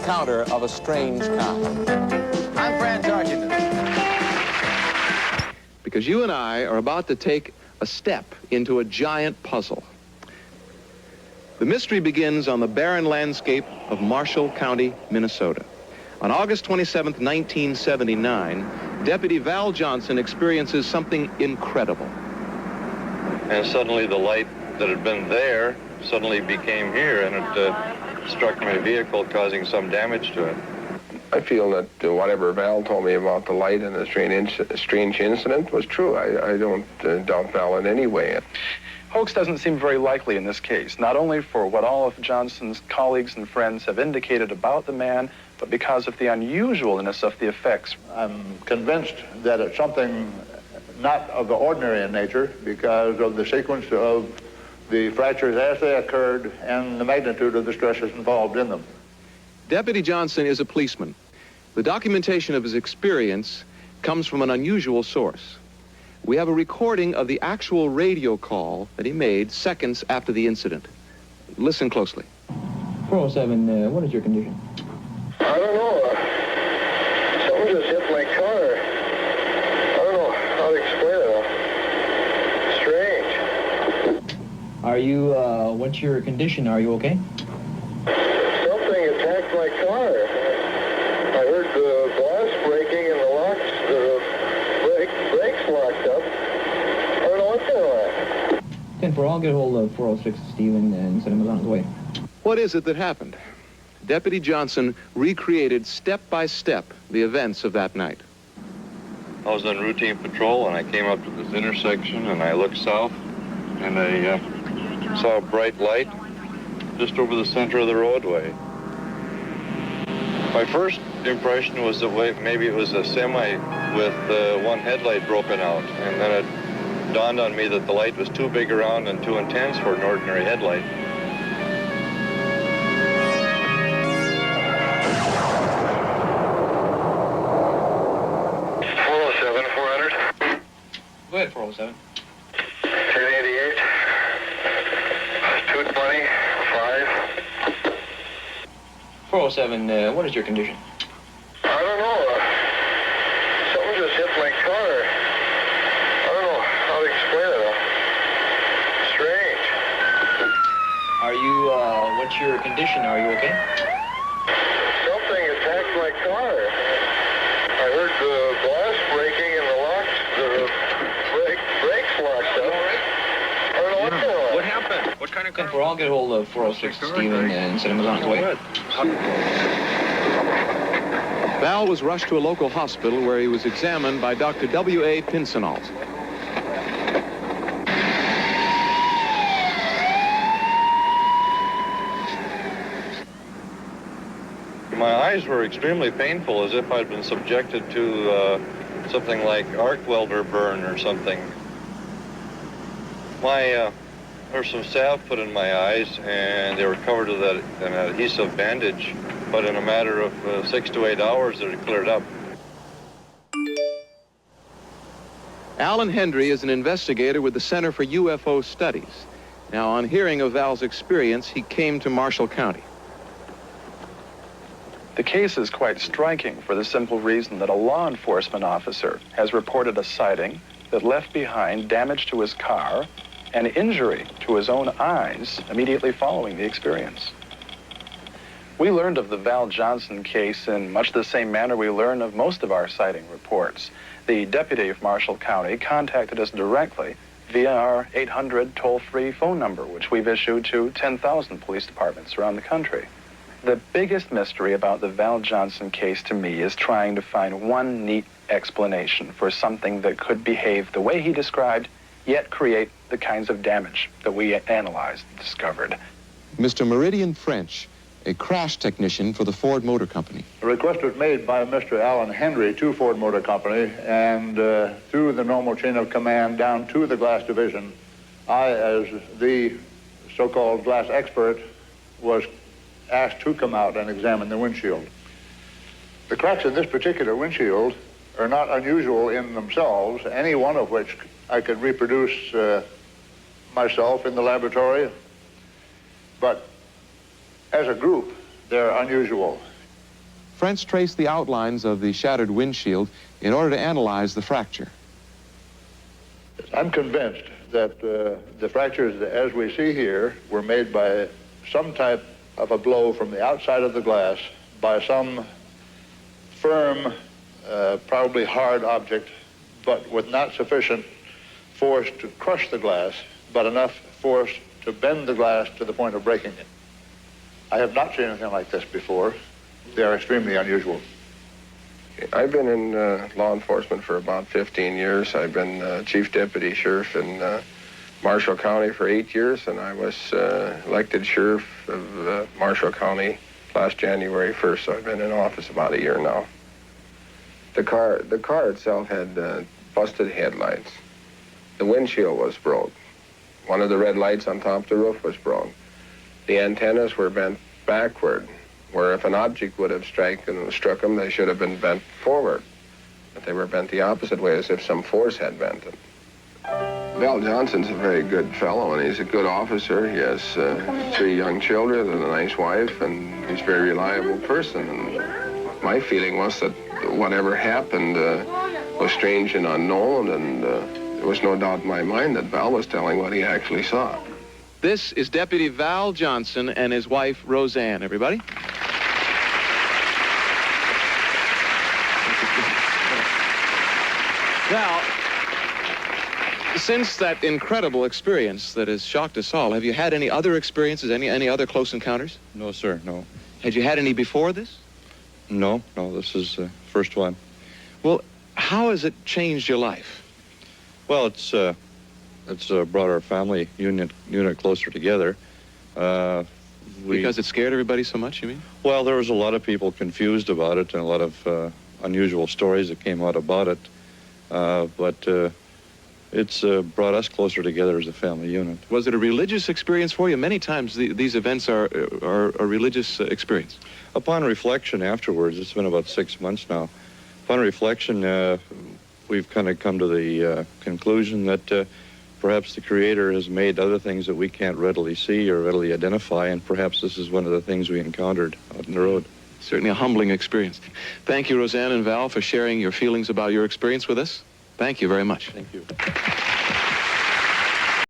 encounter of a strange kind. I'm Fran Tarkenton. Because you and I are about to take a step into a giant puzzle. The mystery begins on the barren landscape of Marshall County, Minnesota. On August 27th, 1979, Deputy Val Johnson experiences something incredible. And suddenly the light that had been there suddenly became here, and it struck my vehicle, causing some damage to it. I feel that whatever Val told me about the light and the strange incident was true. I don't doubt Val in any way. Hoax doesn't seem very likely in this case, not only for what all of Johnson's colleagues and friends have indicated about the man, but because of the unusualness of the effects. I'm convinced that it's something not of the ordinary in nature because of the sequence of the fractures as they occurred and the magnitude of the stresses involved in them. Deputy Johnson is a policeman. The documentation of his experience comes from an unusual source. We have a recording of the actual radio call that he made seconds after the incident. Listen closely. 407, what is your condition? I don't know. Something just hit my car. I don't know how to explain it. Strange. Are you, what's your condition? Are you okay? Something attacked my car. I heard the glass breaking and the locks, the brakes locked up. I don't know what's going on. 10-4, I'll get a hold of 406 Stephen and send him on his way. What is it that happened? Deputy Johnson recreated step by step the events of that night. I was on routine patrol, and I came up to this intersection, and I looked south, and I saw a bright light just over the center of the roadway. My first impression was that maybe it was a semi with one headlight broken out, and then it dawned on me that the light was too big around and too intense for an ordinary headlight. Go ahead, 407. 1088. 220. 5. 407, what is your condition? I don't know. Something just hit my car. I don't know how to explain it. Strange. Are you, what's your condition? Are you okay? Something attacked my car. I heard the glass breaking and the locks, the brakes locked up. I don't know what's going on. What happened? What kind of car? 10-4, I'll get a hold of 406 Stephen and send him on his way. Val was rushed to a local hospital where he was examined by Dr. W.A. Pinsonalt. My eyes were extremely painful, as if I'd been subjected to something like arc welder burn or something. There was some salve put in my eyes, and they were covered with an adhesive bandage, but in a matter of 6 to 8 hours, it had cleared up. Alan Hendry is an investigator with the Center for UFO Studies. Now, on hearing of Val's experience, he came to Marshall County. The case is quite striking for the simple reason that a law enforcement officer has reported a sighting that left behind damage to his car and injury to his own eyes immediately following the experience. We learned of the Val Johnson case in much the same manner we learn of most of our sighting reports. The deputy of Marshall County contacted us directly via our 800 toll-free phone number, which we've issued to 10,000 police departments around the country. The biggest mystery about the Val Johnson case to me is trying to find one neat explanation for something that could behave the way he described, yet create the kinds of damage that we analyzed and discovered. Mr. Meridian French, a crash technician for the Ford Motor Company. A request was made by Mr. Alan Hendry to Ford Motor Company, and through the normal chain of command down to the glass division, I, as the so-called glass expert, was asked to come out and examine the windshield. The cracks in this particular windshield are not unusual in themselves, any one of which I could reproduce myself in the laboratory, but as a group, they're unusual. French traced the outlines of the shattered windshield in order to analyze the fracture. I'm convinced that the fractures, as we see here, were made by some type of a blow from the outside of the glass by some firm, probably hard object, but with not sufficient force to crush the glass, but enough force to bend the glass to the point of breaking it. I have not seen anything like this before. They are extremely unusual. I've been in law enforcement for about 15 years. I've been Chief Deputy Sheriff in Marshall County for 8 years, and I was elected Sheriff of Marshall County last January 1st, so I've been in office about a year now. The car itself had busted headlights. The windshield was broke. One of the red lights on top of the roof was broke. The antennas were bent backward, where if an object would have struck them, they should have been bent forward. But they were bent the opposite way, as if some force had bent them. Val Johnson's a very good fellow, and he's a good officer. He has 3 young children and a nice wife, and he's a very reliable person. And my feeling was that whatever happened was strange and unknown, and there was no doubt in my mind that Val was telling what he actually saw. This is Deputy Val Johnson and his wife, Roseanne, everybody. Now, since that incredible experience that has shocked us all, have you had any other experiences, any other close encounters? No, sir, no. Had you had any before this? No, this is the first one. Well, how has it changed your life? Well, it's brought our family unit closer together. Because it scared everybody so much, you mean? Well, there was a lot of people confused about it and a lot of unusual stories that came out about it. But it's brought us closer together as a family unit. Was it a religious experience for you? Many times these events are a religious experience. Upon reflection afterwards, it's been about 6 months now. Upon reflection, we've kind of come to the conclusion that perhaps the Creator has made other things that we can't readily see or readily identify, and perhaps this is one of the things we encountered out in the road. Certainly a humbling experience. Thank you, Roseanne and Val, for sharing your feelings about your experience with us. Thank you very much. Thank you.